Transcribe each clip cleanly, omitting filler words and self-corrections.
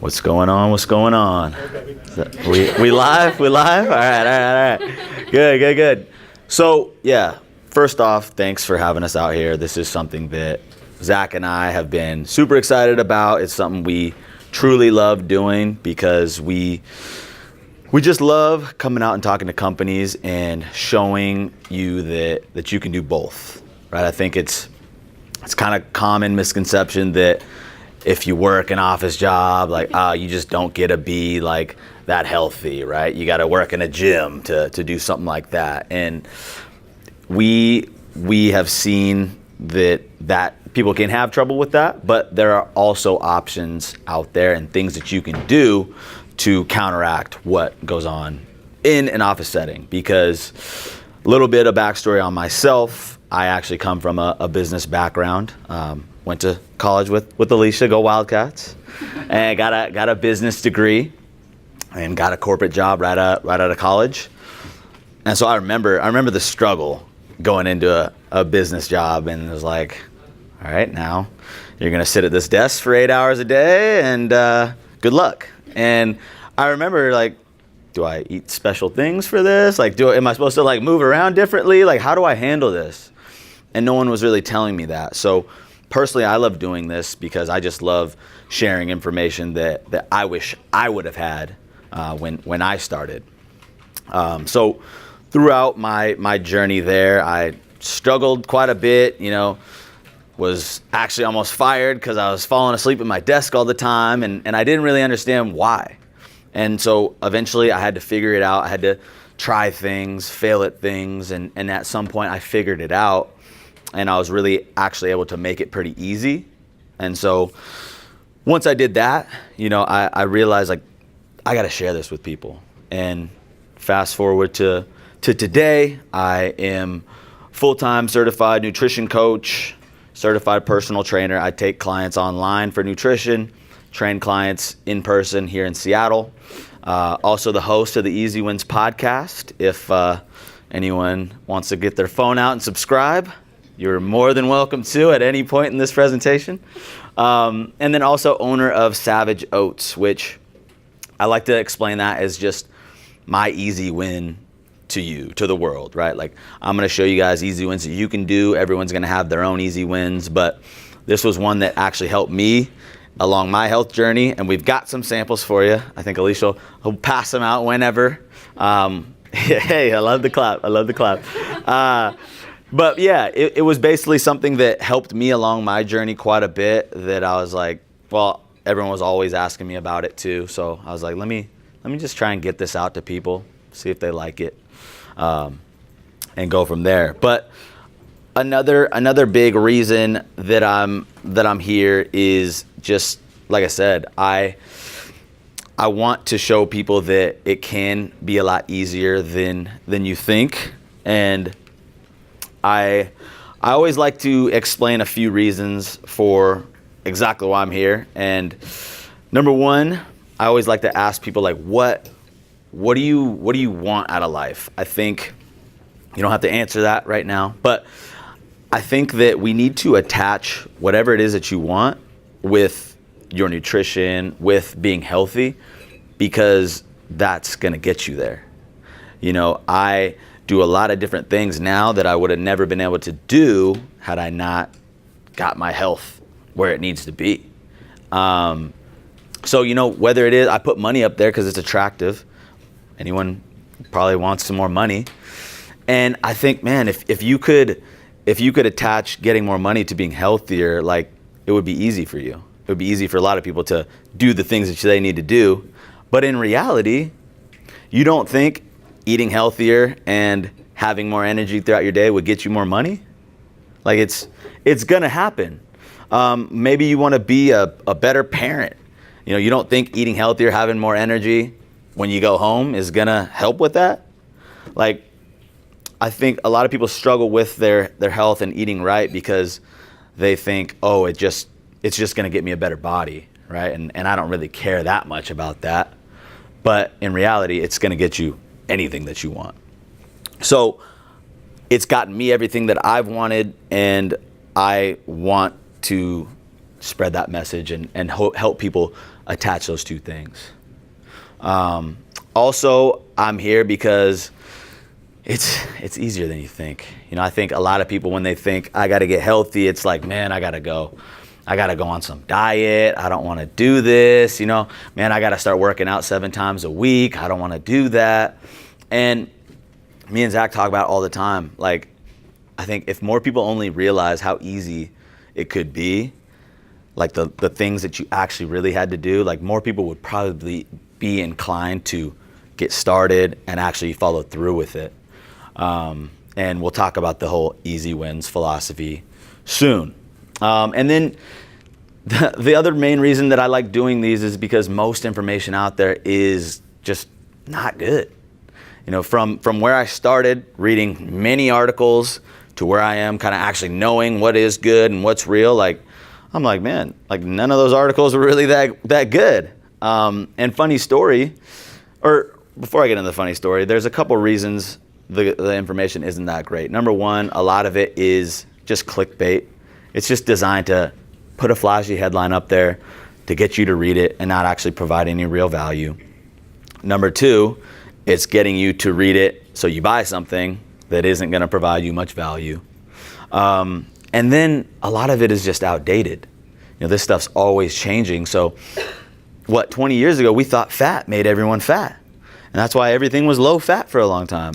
What's going on? What's going on? We live? We live? All right. Good. So, yeah, first off, thanks for having us out here. This is something that Zach and I have been super excited about. It's something we truly love doing because we just love coming out and talking to companies and showing you that you can do both, right? I think it's kind of common misconception that if you work an office job, like, you just don't get to be like that healthy, right? You got to work in a gym to do something like that. And we have seen that people can have trouble with that, but there are also options out there and things that you can do to counteract what goes on in an office setting. Because a little bit of backstory on myself, I actually come from a business background. Went to college with Alicia, go Wildcats, and got a business degree and got a corporate job right out of college. And so I remember the struggle going into a business job, and it was like, all right, now you're gonna sit at this desk for 8 hours a day, and good luck. And I remember, like, do I eat special things for this? Like, am I supposed to like move around differently? Like, how do I handle this? And no one was really telling me that. So personally, I love doing this because I just love sharing information that I wish I would have had when I started. So throughout my journey there, I struggled quite a bit, was actually almost fired because I was falling asleep at my desk all the time, and I didn't really understand why. And so eventually I had to figure it out. I had to try things, fail at things, and at some point I figured it out. And I was really actually able to make it pretty easy. And so once I did that, I realized, like, I got to share this with people. And fast forward to today, I am full-time certified nutrition coach, certified personal trainer. I take clients online for nutrition, train clients in person here in Seattle. Also the host of the Easy Wins podcast. If anyone wants to get their phone out and subscribe, you're more than welcome to at any point in this presentation. And then also owner of Savage Oats, which I like to explain that as just my easy win to you, to the world, right? Like, I'm going to show you guys easy wins that you can do. Everyone's going to have their own easy wins, but this was one that actually helped me along my health journey, and we've got some samples for you. I think Alicia will pass them out whenever. Hey, I love the clap. But yeah, it was basically something that helped me along my journey quite a bit, that I was like, well, everyone was always asking me about it too. So I was like, let me just try and get this out to people, see if they like it, and go from there. But another big reason that I'm here is just, like I said, I want to show people that it can be a lot easier than you think. And I always like to explain a few reasons for exactly why I'm here. And number one, I always like to ask people, like, what do you want out of life? I think you don't have to answer that right now, but I think that we need to attach whatever it is that you want with your nutrition, with being healthy, because that's gonna get you there. I do a lot of different things now that I would have never been able to do had I not got my health where it needs to be. So, whether it is, I put money up there because it's attractive. Anyone probably wants some more money. And I think, man, if you could attach getting more money to being healthier, like, it would be easy for you. It would be easy for a lot of people to do the things that they need to do. But in reality, you don't think eating healthier and having more energy throughout your day would get you more money? Like, it's gonna happen. Maybe you want to be a better parent. You don't think eating healthier, having more energy when you go home is gonna help with that? Like, I think a lot of people struggle with their health and eating right because they think, oh, it's just gonna get me a better body, right? And I don't really care that much about that. But in reality, it's gonna get you anything that you want. So it's gotten me everything that I've wanted, and I want to spread that message and help people attach those two things. Also, I'm here because it's easier than you think. You know, I think a lot of people, when they think I got to get healthy, it's like, man, I got to go on some diet. I don't want to do this. You know, man, I got to start working out 7 times a week. I don't want to do that. And me and Zach talk about it all the time. Like, I think if more people only realize how easy it could be, like the things that you actually really had to do, like more people would probably be inclined to get started and actually follow through with it. And we'll talk about the whole easy wins philosophy soon. And then the other main reason that I like doing these is because most information out there is just not good. You know, from where I started reading many articles to where I am kind of actually knowing what is good and what's real, like, I'm like, man, like none of those articles were really that good. And funny story, or before I get into the funny story, there's a couple reasons the information isn't that great. Number one, a lot of it is just clickbait. It's just designed to put a flashy headline up there to get you to read it and not actually provide any real value. Number two, it's getting you to read it so you buy something that isn't going to provide you much value. And then a lot of it is just outdated. You know, this stuff's always changing. So 20 years ago, we thought fat made everyone fat. And that's why everything was low fat for a long time.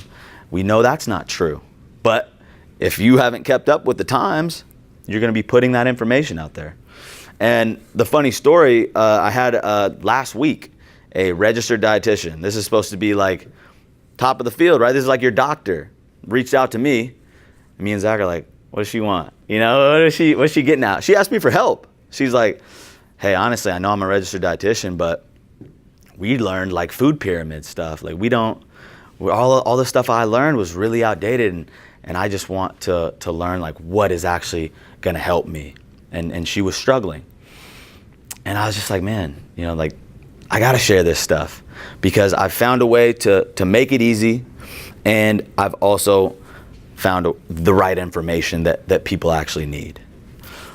We know that's not true. But if you haven't kept up with the times, you're going to be putting that information out there. And the funny story, I had last week a registered dietitian. This is supposed to be like top of the field, right? This is like your doctor reached out to me. And me and Zach are like, what does she want? You know, what's she getting at? She asked me for help. She's like, hey, honestly, I know I'm a registered dietitian, but we learned like food pyramid stuff. Like all the stuff I learned was really outdated, and I just want to learn like what is actually going to help me. And she was struggling. And I was just like, man, you know, like I got to share this stuff because I've found a way to make it easy, and I've also found the right information that people actually need.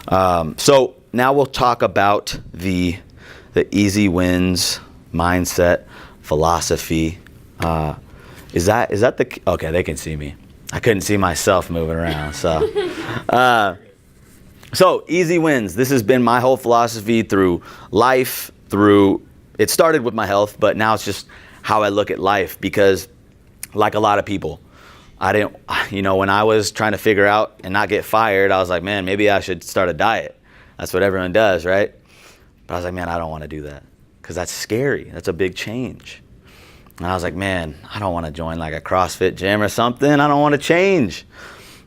So now we'll talk about the easy wins mindset philosophy. Is that the, okay, they can see me. I couldn't see myself moving around. So easy wins. This has been my whole philosophy through life, it started with my health, but now it's just how I look at life, because like a lot of people, when I was trying to figure out and not get fired, I was like, man, maybe I should start a diet. That's what everyone does, right? But I was like, man, I don't want to do that because that's scary. That's a big change. And I was like, man, I don't want to join like a CrossFit gym or something. I don't want to change.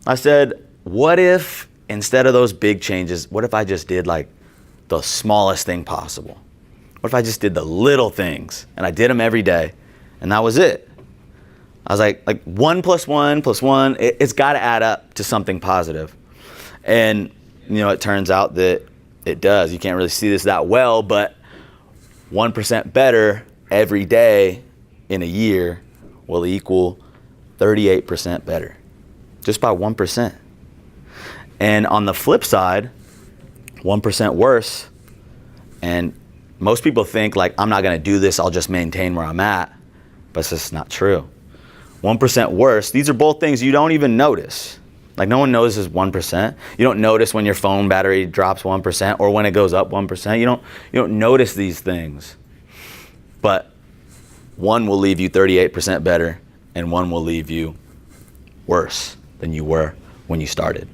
I said, what if instead of those big changes, what if I just did like the smallest thing possible? What if I just did the little things and I did them every day and that was it? I was like 1 + 1 + 1, it's got to add up to something positive. And, you know, it turns out that it does. You can't really see this that well, but 1% better every day in a year will equal 38% better, just by 1%. And on the flip side, 1% worse, and most people think like, I'm not going to do this, I'll just maintain where I'm at, but it's just not true. 1% worse, these are both things you don't even notice. Like no one notices 1%. You don't notice when your phone battery drops 1% or when it goes up 1%. You don't notice these things. But one will leave you 38% better and one will leave you worse than you were when you started.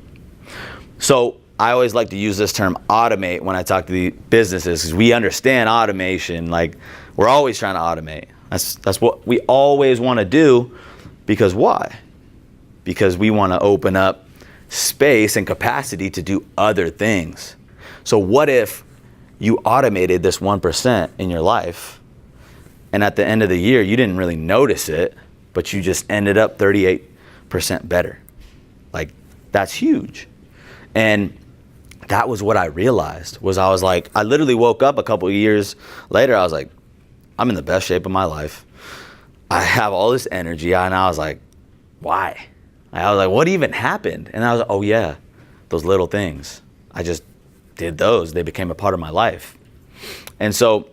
So I always like to use this term automate when I talk to the businesses, because we understand automation. Like we're always trying to automate. That's what we always want to do. Because why? Because we want to open up space and capacity to do other things. So what if you automated this 1% in your life, and at the end of the year you didn't really notice it, but you just ended up 38% better? Like that's huge. And that was what I realized. I was like, I literally woke up a couple of years later, I was like, I'm in the best shape of my life. I have all this energy, and I was like, why? I was like, what even happened? And I was like, oh yeah, those little things. I just did those. They became a part of my life. And so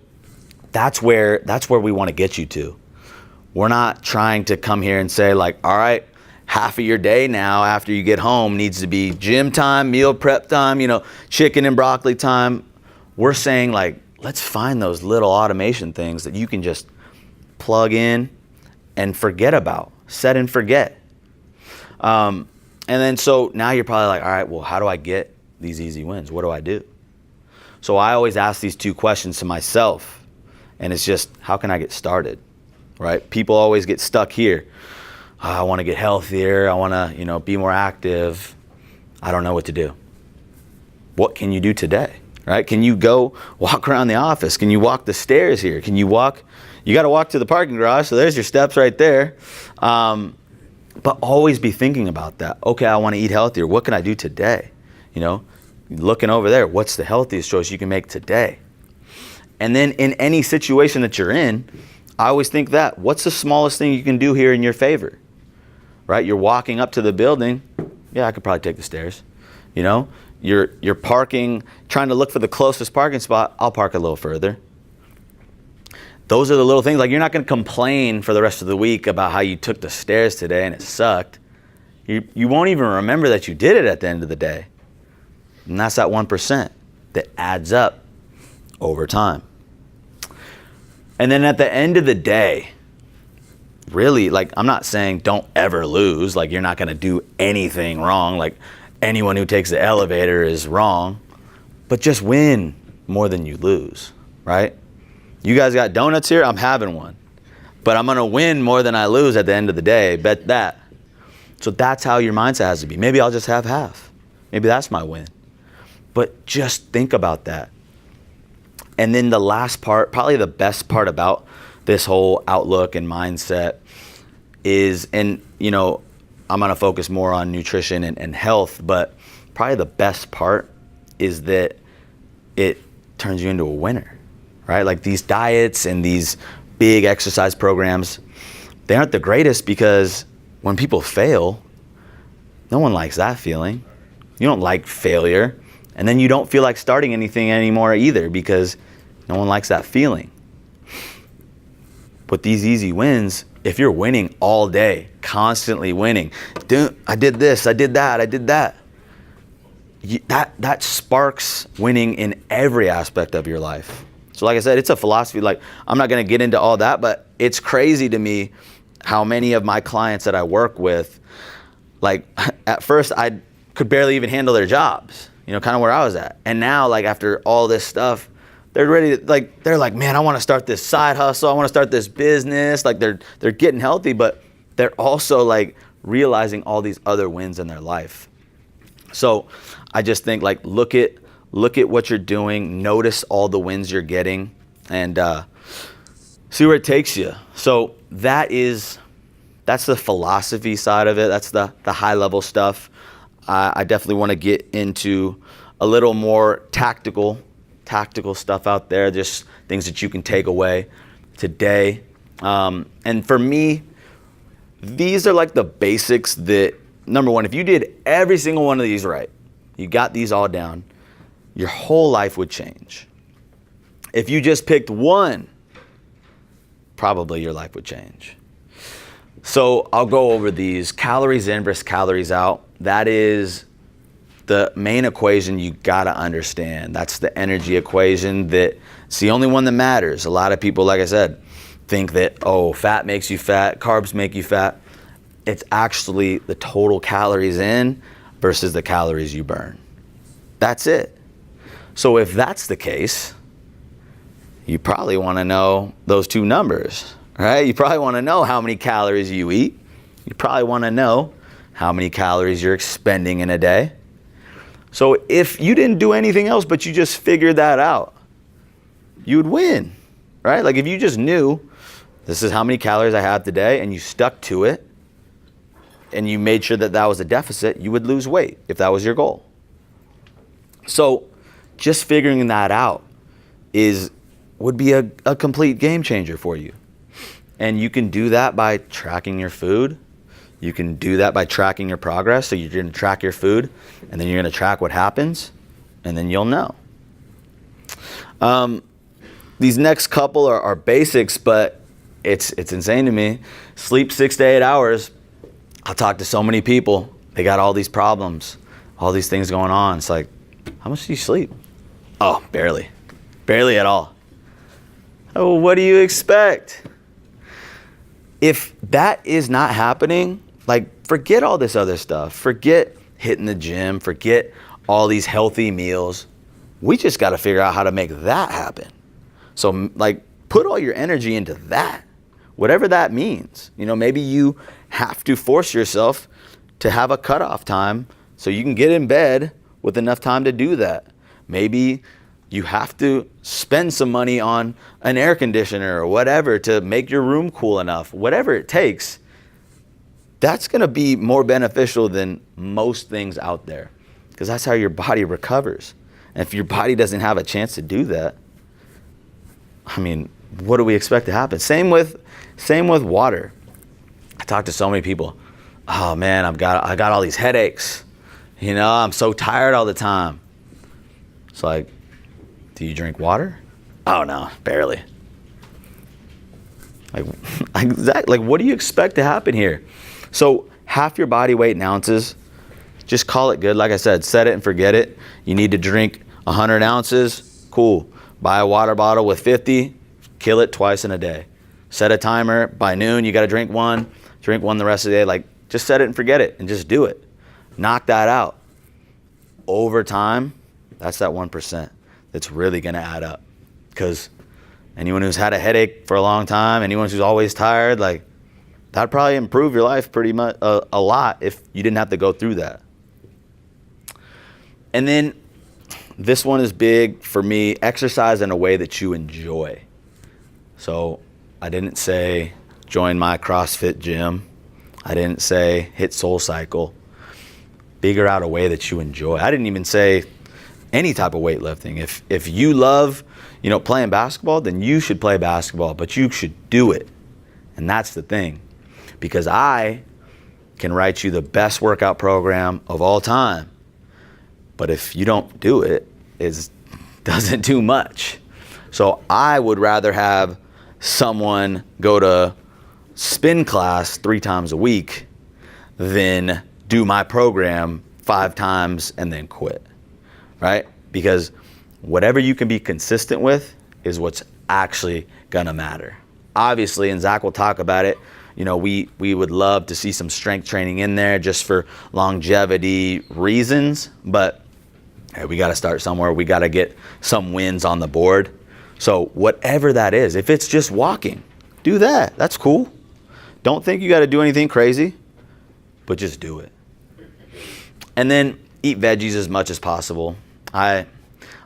that's where we want to get you to. We're not trying to come here and say like, all right, half of your day now after you get home needs to be gym time, meal prep time, chicken and broccoli time. We're saying like, let's find those little automation things that you can just plug in and forget about, set and forget. And then so now you're probably like, all right, well, how do I get these easy wins? What do I do? So I always ask these two questions to myself, and it's just, how can I get started, right? People always get stuck here. I want to get healthier. I want to, be more active. I don't know what to do. What can you do today, right? Can you go walk around the office? Can you walk the stairs here? Can you walk? You got to walk to the parking garage, so there's your steps right there. But always be thinking about that. Okay, I want to eat healthier. What can I do today? Looking over there, what's the healthiest choice you can make today? And then in any situation that you're in, I always think that, what's the smallest thing you can do here in your favor? Right? You're walking up to the building. Yeah, I could probably take the stairs. You're parking, trying to look for the closest parking spot. I'll park a little further. Those are the little things. Like, you're not going to complain for the rest of the week about how you took the stairs today and it sucked. You won't even remember that you did it at the end of the day. And that's that 1% that adds up over time. And then at the end of the day, really, like, I'm not saying don't ever lose. Like, you're not going to do anything wrong. Like, anyone who takes the elevator is wrong. But just win more than you lose, right? You guys got donuts here? I'm having one. But I'm going to win more than I lose at the end of the day. Bet that. So that's how your mindset has to be. Maybe I'll just have half. Maybe that's my win. But just think about that. And then the last part, probably the best part about this whole outlook and mindset is, and I'm going to focus more on nutrition and health, but probably the best part is that it turns you into a winner, right? Like, these diets and these big exercise programs, they aren't the greatest, because when people fail, no one likes that feeling. You don't like failure. And then you don't feel like starting anything anymore either, because no one likes that feeling. But these easy wins, if you're winning all day, constantly winning, I did this, I did that, I did that. That sparks winning in every aspect of your life. So like I said, it's a philosophy. Like, I'm not going to get into all that, but it's crazy to me how many of my clients that I work with, like, at first I could barely even handle their jobs. Kind of where I was at. And now, like, after all this stuff, they're ready to, like, they're like, man, I want to start this side hustle. I want to start this business. Like, they're getting healthy, but they're also, like, realizing all these other wins in their life. So I just think, like, look at what you're doing, notice all the wins you're getting, and see where it takes you. So that's the philosophy side of it. That's the high level stuff. I definitely want to get into a little more tactical stuff out there, just things that you can take away today. And for me, these are like the basics that, number one, if you did every single one of these right, you got these all down, your whole life would change. If you just picked one, probably your life would change. So I'll go over these. Calories in versus calories out. That is the main equation you gotta understand. That's the energy equation. It's the only one that matters. A lot of people, like I said, think that, fat makes you fat, carbs make you fat. It's actually the total calories in versus the calories you burn. That's it. So if that's the case, you probably want to know those two numbers, right? You probably want to know how many calories you eat. You probably want to know how many calories you're expending in a day. So if you didn't do anything else, but you just figured that out, you would win, right? Like, if you just knew this is how many calories I have today and you stuck to it and you made sure that that was a deficit, you would lose weight if that was your goal. So just figuring that out would be a complete game changer for you. And you can do that by tracking your food. You can do that by tracking your progress. So you're going to track your food, and then you're going to track what happens, and then you'll know. these next couple are basics, but it's insane to me. Sleep 6 to 8 hours. I talk to so many people. They got all these problems, all these things going on. It's like, how much do you sleep? Oh, barely at all. Oh, what do you expect? If that is not happening, like, forget all this other stuff. Forget hitting the gym. Forget all these healthy meals. We just got to figure out how to make that happen. So, like, put all your energy into that, whatever that means. You know, maybe you have to force yourself to have a cutoff time so you can get in bed with enough time to do that. Maybe you have to spend some money on an air conditioner or whatever to make your room cool enough. Whatever it takes, that's going to be more beneficial than most things out there, because that's how your body recovers. And if your body doesn't have a chance to do that, I mean, what do we expect to happen? Same with water. I talk to so many people. Oh man, I got all these headaches. You know, I'm so tired all the time. It's like, do you drink water? Oh no, barely. Like what do you expect to happen here? So half your body weight in ounces, just call it good. Like I said, set it and forget it. You need to drink 100 ounces, cool. Buy a water bottle with 50, kill it twice in a day. Set a timer, by noon you gotta drink one the rest of the day. Like, just set it and forget it and just do it. Knock that out. Over time, that's that 1% that's really gonna add up. Because anyone who's had a headache for a long time, anyone who's always tired, like, that'd probably improve your life pretty much a lot if you didn't have to go through that. And then this one is big for me, exercise in a way that you enjoy. So I didn't say join my CrossFit gym. I didn't say hit SoulCycle. Figure out a way that you enjoy. I didn't even say any type of weightlifting. If you love, you know, playing basketball, then you should play basketball, but you should do it. And that's the thing. Because I can write you the best workout program of all time. But if you don't do it, it doesn't do much. So I would rather have someone go to spin class 3 times a week than do my program 5 times and then quit, right? Because whatever you can be consistent with is what's actually gonna matter. Obviously, and Zach will talk about it, you know, we would love to see some strength training in there just for longevity reasons, but hey, we gotta start somewhere. We gotta get some wins on the board. So whatever that is, if it's just walking, do that. That's cool. Don't think you gotta do anything crazy, but just do it. And then eat veggies as much as possible. I'm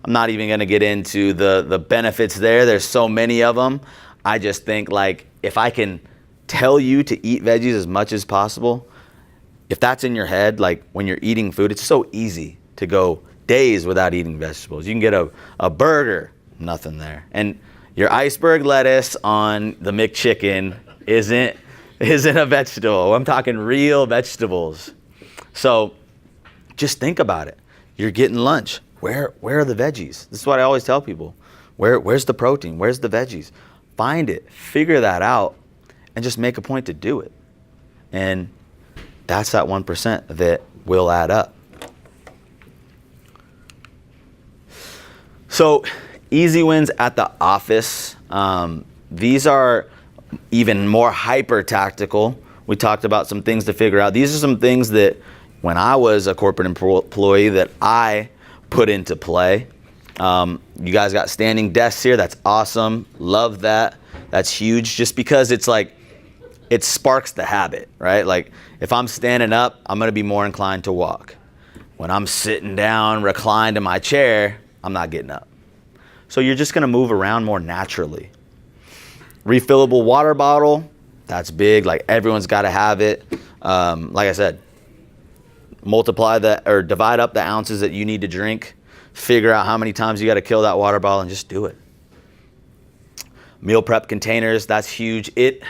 not even gonna get into the benefits there. There's so many of them. I just think, like, if I can tell you to eat veggies as much as possible, if that's in your head, like when you're eating food, it's so easy to go days without eating vegetables. You can get a burger, nothing there. And your iceberg lettuce on the McChicken isn't a vegetable. I'm talking real vegetables. So just think about it. You're getting lunch. Where are the veggies? This is what I always tell people. Where's the protein? Where's the veggies? Find it, figure that out, and just make a point to do it. And that's that 1% that will add up. So easy wins at the office. These are even more hyper tactical. We talked about some things to figure out. These are some things that when I was a corporate employee that I put into play. You guys got standing desks here. That's awesome. Love that. That's huge, just because it's like, it sparks the habit, right? Like, if I'm standing up, I'm going to be more inclined to walk. When I'm sitting down, reclined in my chair, I'm not getting up. So you're just going to move around more naturally. Refillable water bottle, that's big. Like, everyone's got to have it. Like I said, divide up the ounces that you need to drink. Figure out how many times you got to kill that water bottle and just do it. Meal prep containers, that's huge. It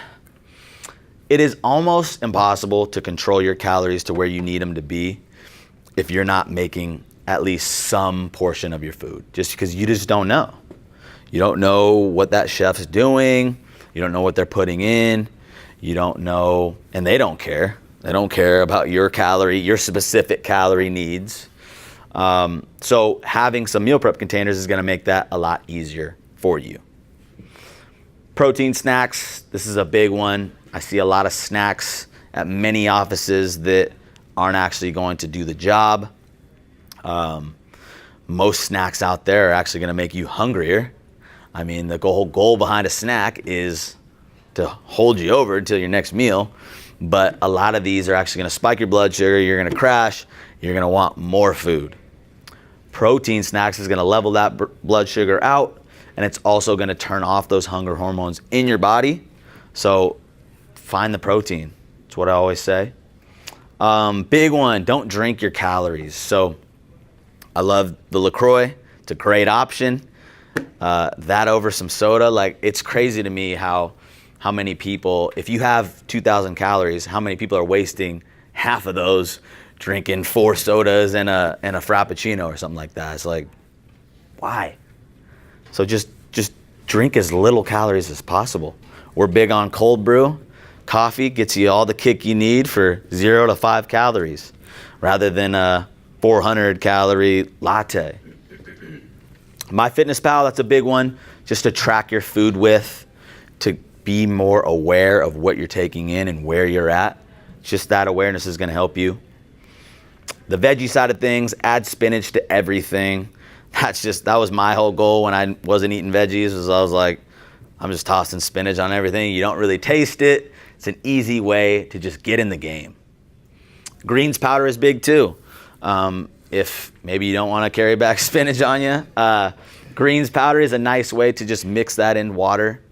is almost impossible to control your calories to where you need them to be if you're not making at least some portion of your food, just because you just don't know. You don't know what that chef's doing. You don't know what they're putting in. You don't know, and they don't care. They don't care about your specific calorie needs. So having some meal prep containers is going to make that a lot easier for you. Protein snacks, this is a big one. I see a lot of snacks at many offices that aren't actually going to do the job. Most snacks out there are actually going to make you hungrier. I mean, the whole goal behind a snack is to hold you over until your next meal. But a lot of these are actually going to spike your blood sugar. You're going to crash. You're going to want more food. Protein snacks is going to level that blood sugar out, and it's also going to turn off those hunger hormones in your body. So find the protein. That's what I always say. Big one, don't drink your calories. So I love the LaCroix. It's a great option. That over some soda, like, it's crazy to me how many people, if you have 2,000 calories, how many people are wasting half of those drinking 4 sodas and a Frappuccino or something like that. It's like, why? So just drink as little calories as possible. We're big on cold brew. Coffee gets you all the kick you need for 0 to 5 calories rather than a 400 calorie latte. MyFitnessPal, that's a big one, just to track your food with, to be more aware of what you're taking in and where you're at. Just that awareness is going to help you. The veggie side of things, add spinach to everything. That was my whole goal when I wasn't eating veggies, was I was like, I'm just tossing spinach on everything. You don't really taste it. It's an easy way to just get in the game. Greens powder is big too. If maybe you don't want to carry back spinach on you, greens powder is a nice way to just mix that in water.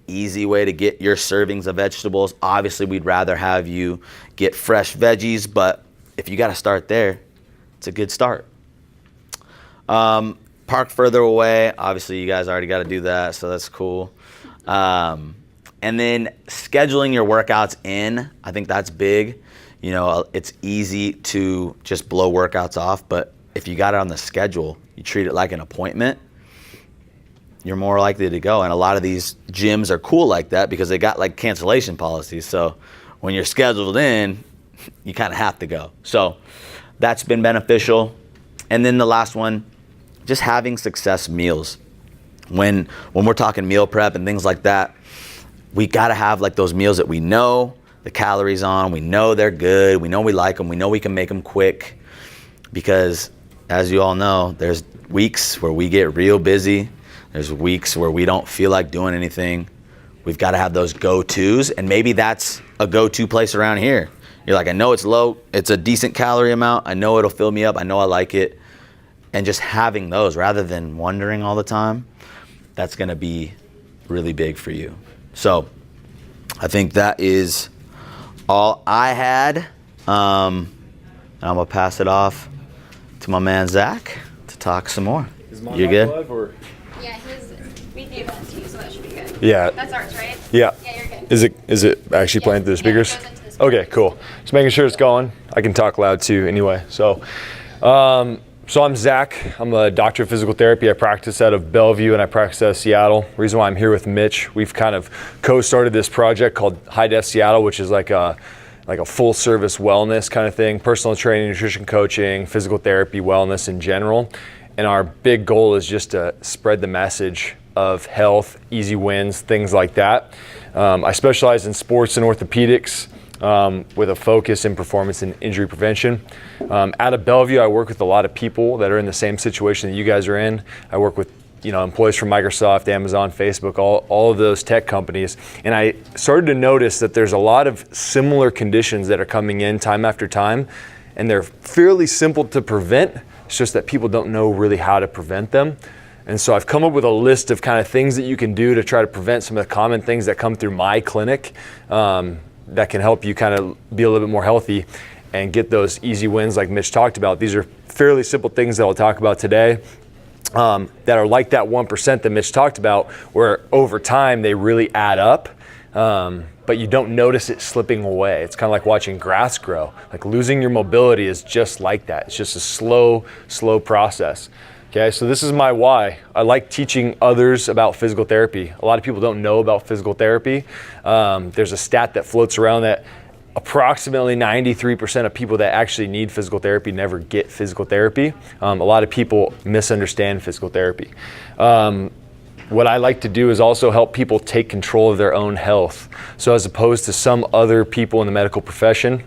Easy way to get your servings of vegetables. Obviously, we'd rather have you get fresh veggies, but if you got to start there, it's a good start. Park further away. Obviously, you guys already got to do that, so that's cool. And then scheduling your workouts in, I think that's big. You know, it's easy to just blow workouts off, but if you got it on the schedule, you treat it like an appointment, you're more likely to go. And a lot of these gyms are cool like that because they got like cancellation policies. So when you're scheduled in, you kind of have to go. So that's been beneficial. And then the last one, just having success meals. When we're talking meal prep and things like that, we got to have like those meals that we know the calories on, we know they're good, we know we like them, we know we can make them quick, because as you all know, there's weeks where we get real busy. There's weeks where we don't feel like doing anything. We've got to have those go-tos, and maybe that's a go-to place around here. You're like, I know it's low, it's a decent calorie amount, I know it'll fill me up, I know I like it. And just having those rather than wondering all the time, that's going to be really big for you. So I think that is all I had. I'm going to pass it off to my man Zach to talk some more. You good? Yeah, we gave that to you, so that should be good. Yeah. That's ours, right? Yeah. Yeah, you're good. Is it actually playing through the speakers? Yeah, it goes into the speakers. Okay, cool. Just making sure it's going. I can talk loud too anyway. So I'm Zach. I'm a doctor of physical therapy. I practice out of Bellevue and I practice out of Seattle. Reason why I'm here with Mitch, we've kind of co-started this project called HiDef Seattle, which is like a full service wellness kind of thing, personal training, nutrition coaching, physical therapy, wellness in general. And our big goal is just to spread the message of health, easy wins, things like that. I specialize in sports and orthopedics with a focus in performance and injury prevention. Out of Bellevue, I work with a lot of people that are in the same situation that you guys are in. I work with employees from Microsoft, Amazon, Facebook, all of those tech companies. And I started to notice that there's a lot of similar conditions that are coming in time after time, and they're fairly simple to prevent. It's just that people don't know really how to prevent them. And so I've come up with a list of kind of things that you can do to try to prevent some of the common things that come through my clinic that can help you kind of be a little bit more healthy and get those easy wins like Mitch talked about. These are fairly simple things that I'll talk about today that are like that 1% that Mitch talked about, where over time they really add up, but you don't notice it slipping away. It's kind of like watching grass grow. Like losing your mobility is just like that. It's just a slow process. Okay, so this is my why. I like teaching others about physical therapy. A lot of people don't know about physical therapy. There's a stat that floats around that approximately 93% of people that actually need physical therapy never get physical therapy. A lot of people misunderstand physical therapy. What I like to do is also help people take control of their own health. So as opposed to some other people in the medical profession,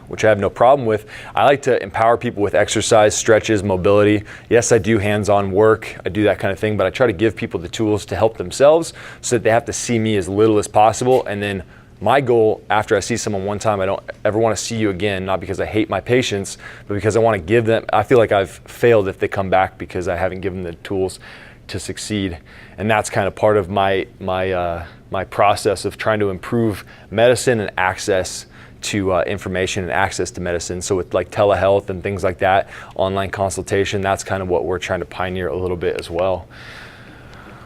which I have no problem with, I like to empower people with exercise, stretches, mobility. Yes, I do hands-on work, I do that kind of thing, but I try to give people the tools to help themselves so that they have to see me as little as possible. And then my goal after I see someone one time, I don't ever want to see you again, not because I hate my patients, but because I want to give them, I feel like I've failed if they come back because I haven't given them the tools to succeed. And that's kind of part of my process of trying to improve medicine and access to information and access to medicine. So with like telehealth and things like that, online consultation, that's kind of what we're trying to pioneer a little bit as well.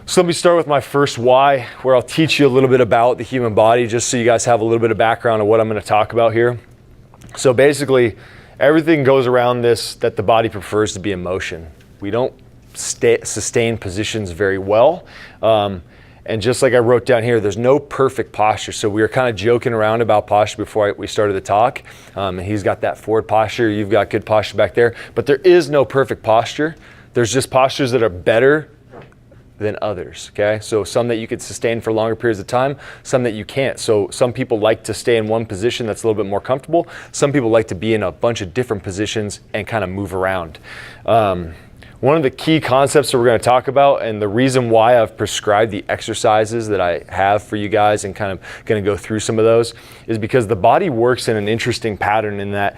So let me start with my first why, where I'll teach you a little bit about the human body, just so you guys have a little bit of background of what I'm going to talk about here. So basically, everything goes around this that the body prefers to be in motion. We don't sustain positions very well. And just like I wrote down here, there's no perfect posture. So we were kind of joking around about posture before we started the talk. And he's got that forward posture. You've got good posture back there. But there is no perfect posture. There's just postures that are better than others, okay? So some that you could sustain for longer periods of time, some that you can't. So some people like to stay in one position that's a little bit more comfortable. Some people like to be in a bunch of different positions and kind of move around. One of the key concepts that we're going to talk about, and the reason why I've prescribed the exercises that I have for you guys and kind of going to go through some of those, is because the body works in an interesting pattern in that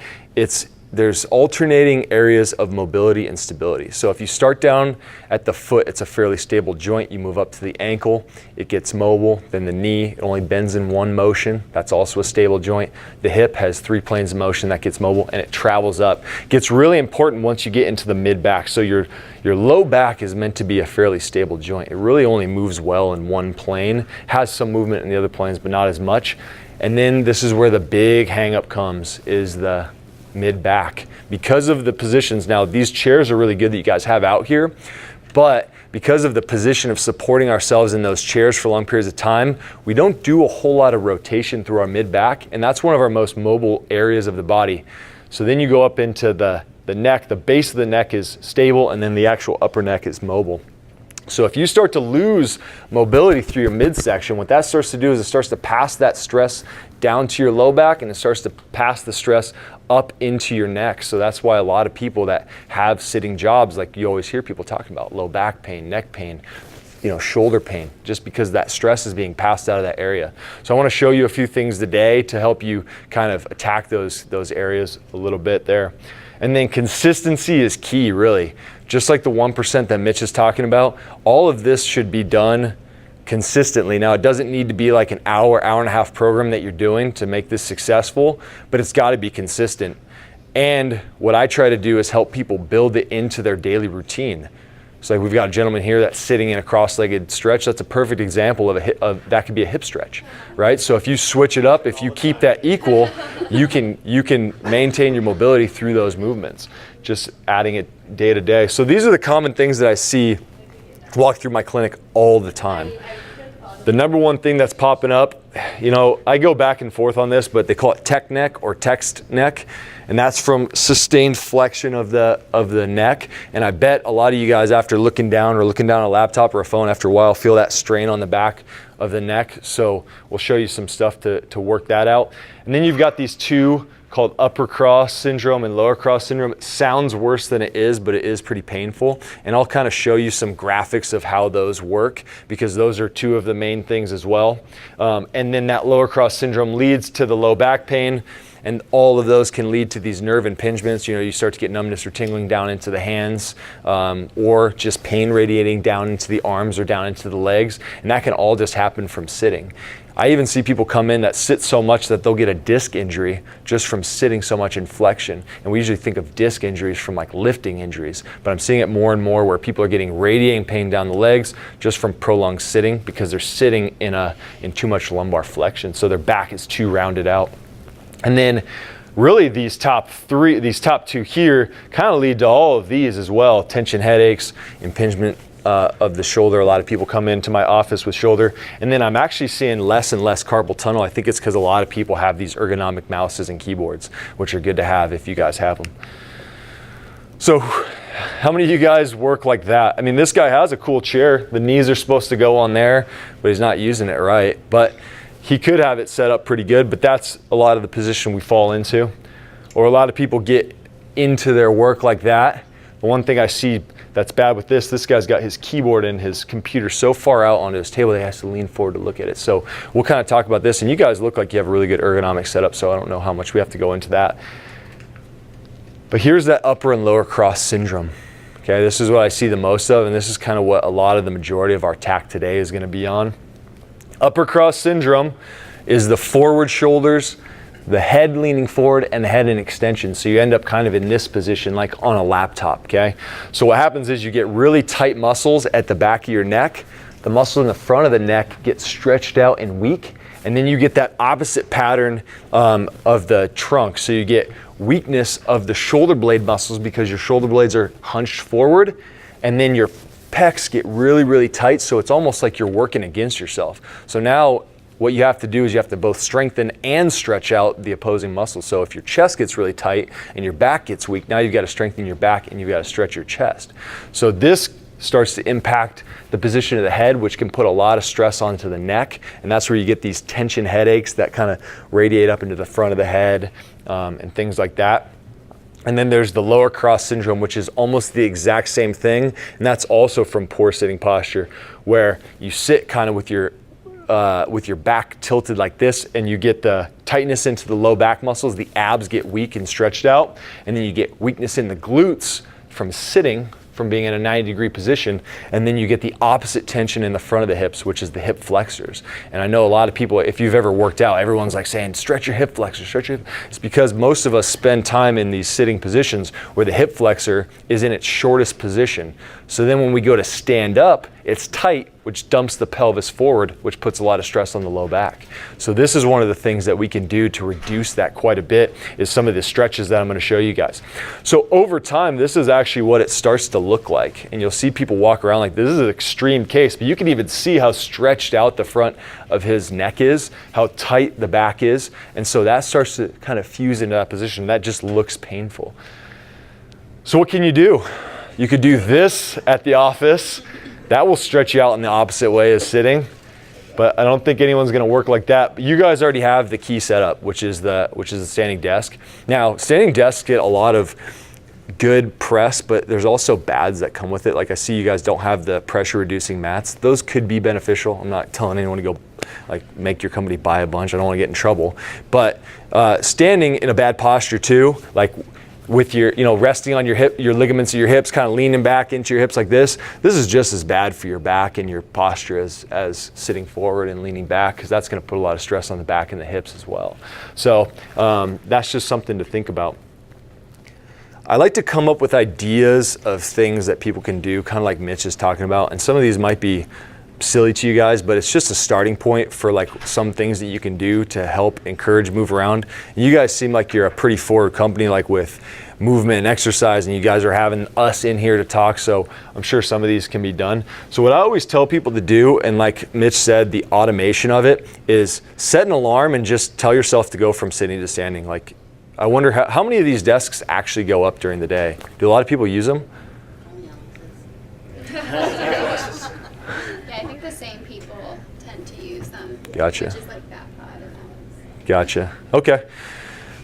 there's alternating areas of mobility and stability. So if you start down at the foot, it's a fairly stable joint. You move up to the ankle, it gets mobile. Then the knee, it only bends in one motion. That's also a stable joint. The hip has 3 planes of motion that gets mobile, and it travels up. It gets really important once you get into the mid-back. So your low back is meant to be a fairly stable joint. It really only moves well in one plane, has some movement in the other planes, but not as much. And then this is where the big hang-up comes, is the mid-back. Because of the positions, now these chairs are really good that you guys have out here, but because of the position of supporting ourselves in those chairs for long periods of time, we don't do a whole lot of rotation through our mid-back, and that's one of our most mobile areas of the body. So then you go up into the neck, the base of the neck is stable, and then the actual upper neck is mobile. So if you start to lose mobility through your midsection, what that starts to do is it starts to pass that stress down to your low back, and it starts to pass the stress up into your neck. So that's why a lot of people that have sitting jobs, like you always hear people talking about low back pain, neck pain, shoulder pain, just because that stress is being passed out of that area. So I want to show you a few things today to help you kind of attack those areas a little bit there. And then consistency is key, really. Just like the 1% that Mitch is talking about, all of this should be done consistently. Now, it doesn't need to be like an hour and a half program that you're doing to make this successful, but it's got to be consistent. And what I try to do is help people build it into their daily routine. So like we've got a gentleman here that's sitting in a cross-legged stretch. That's a perfect example of that could be a hip stretch, right? So if you switch it up, if you keep that equal, you can maintain your mobility through those movements, just adding it day to day. So these are the common things that I see walk through my clinic all the time. The number one thing that's popping up, I go back and forth on this, but they call it tech neck or text neck, and that's from sustained flexion of the neck. And I bet a lot of you guys, after looking down a laptop or a phone, after a while feel that strain on the back of the neck. So we'll show you some stuff to work that out. And then you've got these two called upper cross syndrome and lower cross syndrome. It sounds worse than it is, but it is pretty painful. And I'll kind of show you some graphics of how those work, because those are two of the main things as well. And then that lower cross syndrome leads to the low back pain, and all of those can lead to these nerve impingements. You start to get numbness or tingling down into the hands, or just pain radiating down into the arms or down into the legs. And that can all just happen from sitting. I even see people come in that sit so much that they'll get a disc injury just from sitting so much in flexion. And we usually think of disc injuries from like lifting injuries, but I'm seeing it more and more where people are getting radiating pain down the legs just from prolonged sitting, because they're sitting in too much lumbar flexion. So their back is too rounded out. And then really these top two here kind of lead to all of these as well. Tension headaches, impingement of the shoulder. A lot of people come into my office with shoulder. And then I'm actually seeing less and less carpal tunnel. I think it's because a lot of people have these ergonomic mouses and keyboards, which are good to have if you guys have them. So how many of you guys work like that? I mean, this guy has a cool chair. The knees are supposed to go on there, but he's not using it right. But he could have it set up pretty good, but that's a lot of the position we fall into. Or a lot of people get into their work like that. The one thing I see that's bad with this guy's got his keyboard and his computer so far out onto his table that he has to lean forward to look at it. So we'll kind of talk about this, and you guys look like you have a really good ergonomic setup, so I don't know how much we have to go into that. But here's that upper and lower cross syndrome. Okay, this is what I see the most of, and this is kind of what a lot of the majority of our TAC today is going to be on. Upper cross syndrome is the forward shoulders, the head leaning forward, and the head in extension. So you end up kind of in this position like on a laptop, okay? So what happens is you get really tight muscles at the back of your neck. The muscle in the front of the neck gets stretched out and weak, and then you get that opposite pattern of the trunk. So you get weakness of the shoulder blade muscles because your shoulder blades are hunched forward, and then your pecs get really, really tight. So it's almost like you're working against yourself. So now what you have to do is you have to both strengthen and stretch out the opposing muscles. So if your chest gets really tight and your back gets weak, now you've got to strengthen your back and you've got to stretch your chest. So this starts to impact the position of the head, which can put a lot of stress onto the neck. And that's where you get these tension headaches that kind of radiate up into the front of the head and things like that. And then there's the lower cross syndrome, which is almost the exact same thing. And that's also from poor sitting posture, where you sit kind of with your back tilted like this, and you get the tightness into the low back muscles, the abs get weak and stretched out, and then you get weakness in the glutes from sitting, from being in a 90-degree position, and then you get the opposite tension in the front of the hips, which is the hip flexors. And I know a lot of people, if you've ever worked out, everyone's like saying, stretch your hip flexor, stretch your hip. It's because most of us spend time in these sitting positions where the hip flexor is in its shortest position. So then when we go to stand up, it's tight, which dumps the pelvis forward, which puts a lot of stress on the low back. So this is one of the things that we can do to reduce that quite a bit, is some of the stretches that I'm going to show you guys. So over time, this is actually what it starts to look like. And you'll see people walk around like this is an extreme case, but you can even see how stretched out the front of his neck is, how tight the back is. And so that starts to kind of fuse into that position. That just looks painful. So what can you do? You could do this at the office. That will stretch you out in the opposite way as sitting, but I don't think anyone's going to work like that. But you guys already have the key setup, which is the standing desk. Now, standing desks get a lot of good press, but there's also bads that come with it. Like I see you guys don't have the pressure reducing mats. Those could be beneficial. I'm not telling anyone to go like make your company buy a bunch. I don't want to get in trouble. But standing in a bad posture too, like with your, resting on your hip, your ligaments of your hips, kind of leaning back into your hips like this is just as bad for your back and your posture as sitting forward and leaning back, because that's going to put a lot of stress on the back and the hips as well. So that's just something to think about. I like to come up with ideas of things that people can do, kind of like Mitch is talking about, and some of these might be silly to you guys, but it's just a starting point for like some things that you can do to help encourage move around. And you guys seem like you're a pretty forward company, like with movement and exercise, and you guys are having us in here to talk, so I'm sure some of these can be done. So what I always tell people to do, and like Mitch said, the automation of it is set an alarm and just tell yourself to go from sitting to standing. Like, I wonder how many of these desks actually go up during the day? Do a lot of people use them? I think the same people tend to use them. Gotcha. Which is like that pod and that one's. Gotcha. Okay.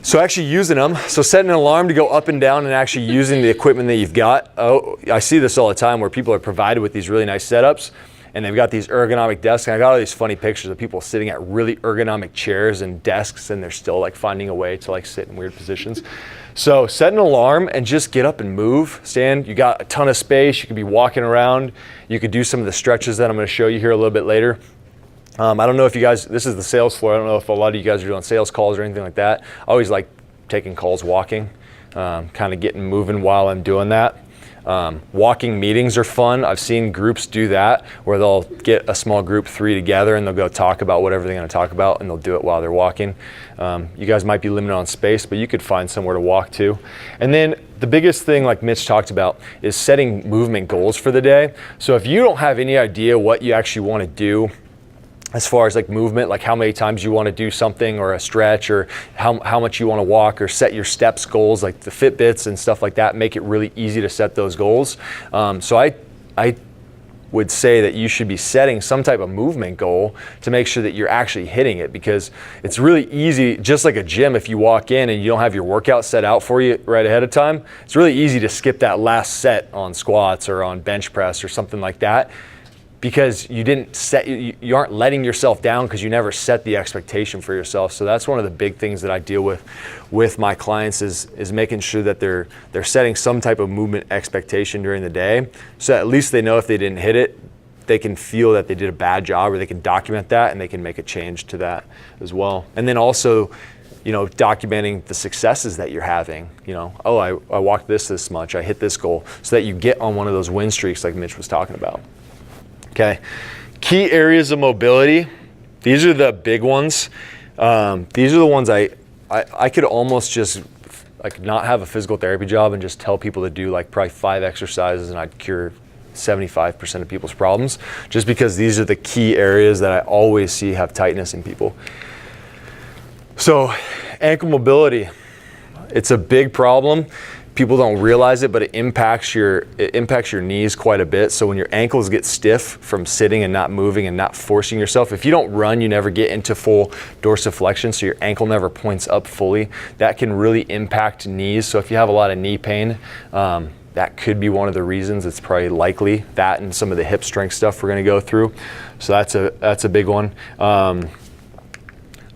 So actually using them, so setting an alarm to go up and down and actually using the equipment that you've got. Oh, I see this all the time where people are provided with these really nice setups and they've got these ergonomic desks. And I got all these funny pictures of people sitting at really ergonomic chairs and desks, and they're still like finding a way to like sit in weird positions. So set an alarm and just get up and move. Stand, you got a ton of space. You could be walking around. You could do some of the stretches that I'm going to show you here a little bit later. I don't know if you guys, this is the sales floor. I don't know if a lot of you guys are doing sales calls or anything like that. I always like taking calls walking, kind of getting moving while I'm doing that. Walking meetings are fun. I've seen groups do that where they'll get a small group 3 together and they'll go talk about whatever they're going to talk about, and they'll do it while they're walking. You guys might be limited on space, but you could find somewhere to walk to. And then the biggest thing, like Mitch talked about, is setting movement goals for the day. So if you don't have any idea what you actually want to do as far as like movement, like how many times you want to do something or a stretch, or how much you want to walk, or set your steps goals, like the Fitbits and stuff like that, make it really easy to set those goals. So I would say that you should be setting some type of movement goal to make sure that you're actually hitting it, because it's really easy, just like a gym, if you walk in and you don't have your workout set out for you right ahead of time, it's really easy to skip that last set on squats or on bench press or something like that, because you aren't letting yourself down because you never set the expectation for yourself. So that's one of the big things that I deal with my clients is making sure that they're setting some type of movement expectation during the day, so at least they know if they didn't hit it, they can feel that they did a bad job, or they can document that and they can make a change to that as well. And then also, documenting the successes that you're having. Oh, I walked this much, I hit this goal, so that you get on one of those win streaks like Mitch was talking about. Okay, key areas of mobility. These are the big ones. These are the ones I could almost just not have a physical therapy job and just tell people to do like probably 5 exercises, and I'd cure 75% of people's problems, just because these are the key areas that I always see have tightness in people. So ankle mobility, it's a big problem. People don't realize it, but it impacts your knees quite a bit. So when your ankles get stiff from sitting and not moving and not forcing yourself, if you don't run, you never get into full dorsiflexion, so your ankle never points up fully. That can really impact knees. So if you have a lot of knee pain, that could be one of the reasons. It's probably likely that, and some of the hip strength stuff we're going to go through. So that's a big one.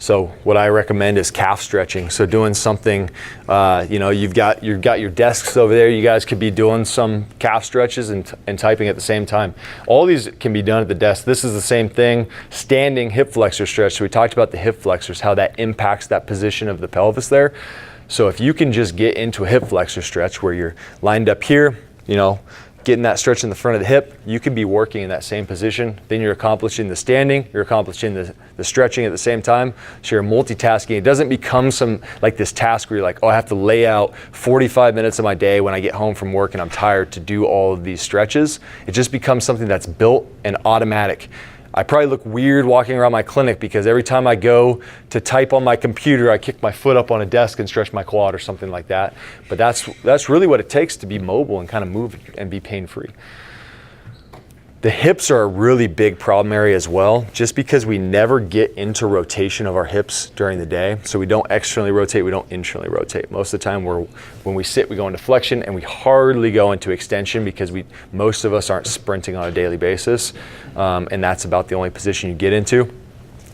So what I recommend is calf stretching. So doing something, you've got your desks over there. You guys could be doing some calf stretches and typing at the same time. All these can be done at the desk. This is the same thing, standing hip flexor stretch. So we talked about the hip flexors, how that impacts that position of the pelvis there. So if you can just get into a hip flexor stretch where you're lined up here, getting that stretch in the front of the hip, you can be working in that same position. Then you're accomplishing the standing, you're accomplishing the stretching at the same time. So you're multitasking. It doesn't become this task where you're like, oh, I have to lay out 45 minutes of my day when I get home from work and I'm tired to do all of these stretches. It just becomes something that's built and automatic. I probably look weird walking around my clinic because every time I go to type on my computer, I kick my foot up on a desk and stretch my quad or something like that. But that's really what it takes to be mobile and kind of move and be pain-free. The hips are a really big problem area as well, just because we never get into rotation of our hips during the day. So we don't externally rotate, we don't internally rotate. Most of the time when we sit, we go into flexion, and we hardly go into extension because most of us aren't sprinting on a daily basis. And that's about the only position you get into.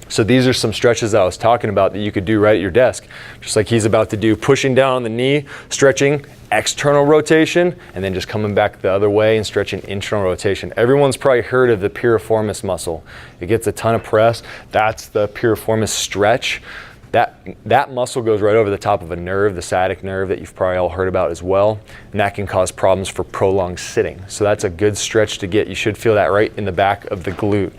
So these are some stretches that I was talking about that you could do right at your desk. Just like he's about to do, pushing down on the knee, stretching, external rotation, and then just coming back the other way and stretching internal rotation. Everyone's probably heard of the piriformis muscle. It gets a ton of press. That's the piriformis stretch. That muscle goes right over the top of a nerve, the sciatic nerve that you've probably all heard about as well. And that can cause problems for prolonged sitting. So that's a good stretch to get. You should feel that right in the back of the glute.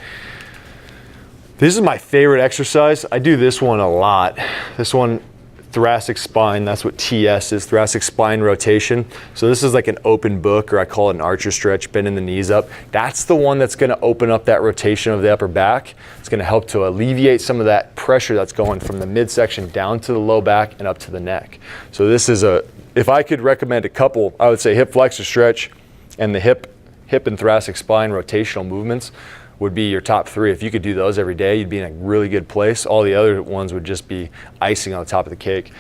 This is my favorite exercise. I do this one a lot. This one, thoracic spine, that's what TS is, thoracic spine rotation. So this is like an open book, or I call it an archer stretch, bending the knees up. That's the one that's gonna open up that rotation of the upper back. It's gonna help to alleviate some of that pressure that's going from the midsection down to the low back and up to the neck. So this is if I could recommend a couple, I would say hip flexor stretch and the hip and thoracic spine rotational movements would be your top 3. If you could do those every day, you'd be in a really good place. All the other ones would just be icing on the top of the cake.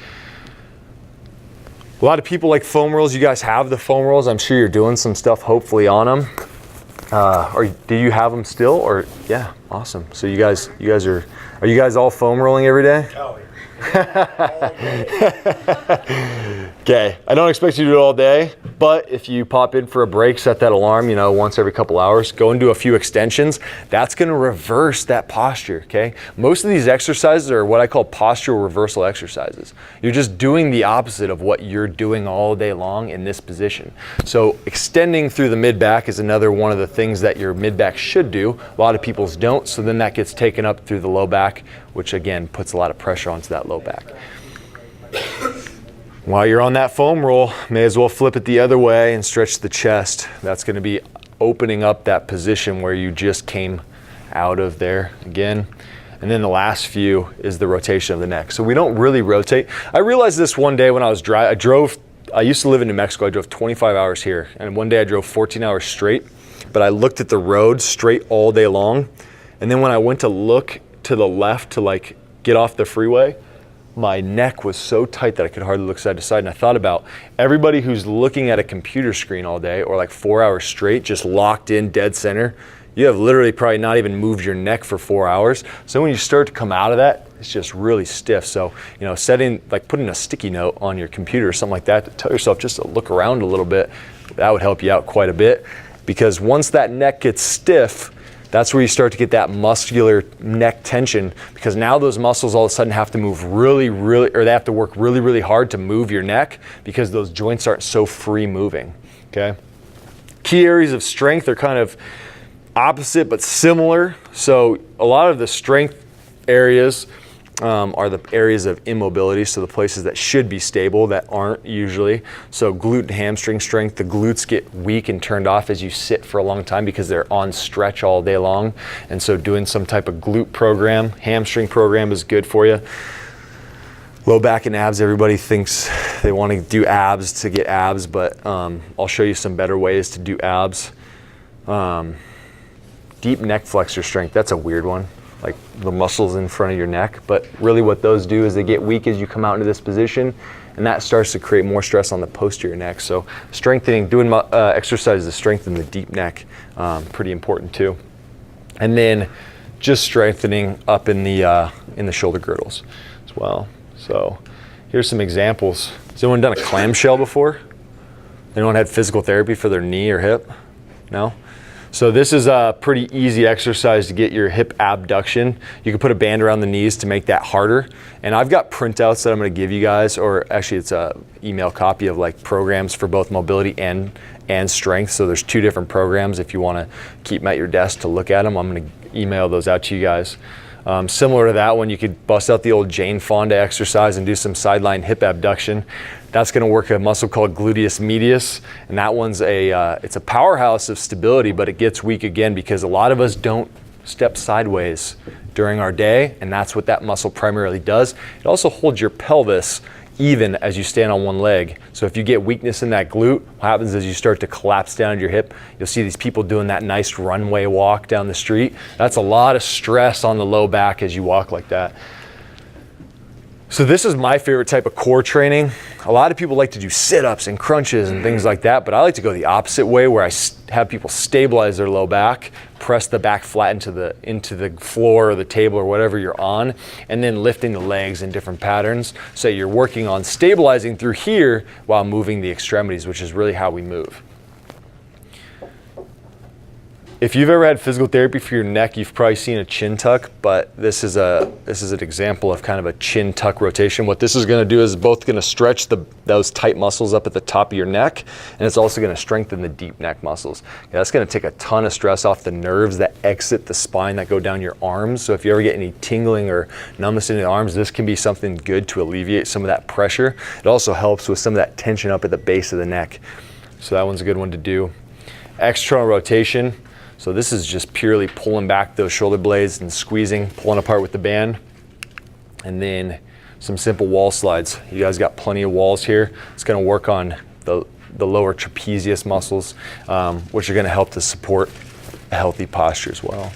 A lot of people like foam rolls. You guys have the foam rolls. I'm sure you're doing some stuff hopefully on them. Or do you have them still? Or yeah, awesome. So are you guys all foam rolling every day? Oh, Okay, I don't expect you to do it all day, but if you pop in for a break, set that alarm, once every couple hours, go and do a few extensions. That's gonna reverse that posture, okay? Most of these exercises are what I call postural reversal exercises. You're just doing the opposite of what you're doing all day long in this position. So extending through the mid-back is another one of the things that your mid-back should do. A lot of people's don't, so then that gets taken up through the low back, which again puts a lot of pressure onto that low back. While you're on that foam roll, may as well flip it the other way and stretch the chest. That's going to be opening up that position where you just came out of there again. And then the last few is the rotation of the neck. So we don't really rotate. I realized this one day when I was I used to live in New Mexico. I drove 25 hours here. And one day I drove 14 hours straight, but I looked at the road straight all day long. And then when I went to look to the left to get off the freeway, my neck was so tight that I could hardly look side to side. And I thought about everybody who's looking at a computer screen all day or 4 hours straight, just locked in dead center. You have literally probably not even moved your neck for 4 hours. So when you start to come out of that, it's just really stiff. So, putting a sticky note on your computer or something like that to tell yourself just to look around a little bit, that would help you out quite a bit. Because once that neck gets stiff, that's where you start to get that muscular neck tension, because now those muscles all of a sudden have to move they have to work really, really hard to move your neck because those joints aren't so free moving, okay? Key areas of strength are kind of opposite but similar. So a lot of the strength areas are the areas of immobility, so the places that should be stable that aren't usually. So glute and hamstring strength, the glutes get weak and turned off as you sit for a long time because they're on stretch all day long. And so doing some type of glute program, hamstring program is good for you. Low back and abs, everybody thinks they want to do abs to get abs, but I'll show you some better ways to do abs. Deep neck flexor strength, that's a weird one. Like the muscles in front of your neck, but really what those do is they get weak as you come out into this position, and that starts to create more stress on the posterior neck. So doing exercises to strengthen the deep neck, pretty important too. And then just strengthening up in the shoulder girdles as well. So here's some examples. Has anyone done a clamshell before? Anyone had physical therapy for their knee or hip? No? So this is a pretty easy exercise to get your hip abduction. You can put a band around the knees to make that harder. And I've got printouts that I'm going to give you guys, or actually it's a email copy of programs for both mobility and strength. So there's 2 different programs if you want to keep them at your desk to look at them. I'm going to email those out to you guys. Similar to that one, you could bust out the old Jane Fonda exercise and do some sideline hip abduction. That's going to work a muscle called gluteus medius, and that one's it's a powerhouse of stability, but it gets weak again because a lot of us don't step sideways during our day, and that's what that muscle primarily does. It also holds your pelvis even as you stand on one leg. So if you get weakness in that glute, what happens is you start to collapse down at your hip. You'll see these people doing that nice runway walk down the street. That's a lot of stress on the low back as you walk like that. So this is my favorite type of core training. A lot of people like to do sit-ups and crunches and things like that, but I like to go the opposite way where I have people stabilize their low back, press the back flat into the floor or the table or whatever you're on, and then lifting the legs in different patterns. So you're working on stabilizing through here while moving the extremities, which is really how we move. If you've ever had physical therapy for your neck, you've probably seen a chin tuck, but this is an example of kind of a chin tuck rotation. What this is going to do is both going to stretch those tight muscles up at the top of your neck, and it's also going to strengthen the deep neck muscles. That's going to take a ton of stress off the nerves that exit the spine that go down your arms. So if you ever get any tingling or numbness in the arms, this can be something good to alleviate some of that pressure. It also helps with some of that tension up at the base of the neck. So that one's a good one to do. External rotation. So this is just purely pulling back those shoulder blades and squeezing, pulling apart with the band. And then some simple wall slides. You guys got plenty of walls here. It's going to work on the lower trapezius muscles, which are going to help to support a healthy posture as well.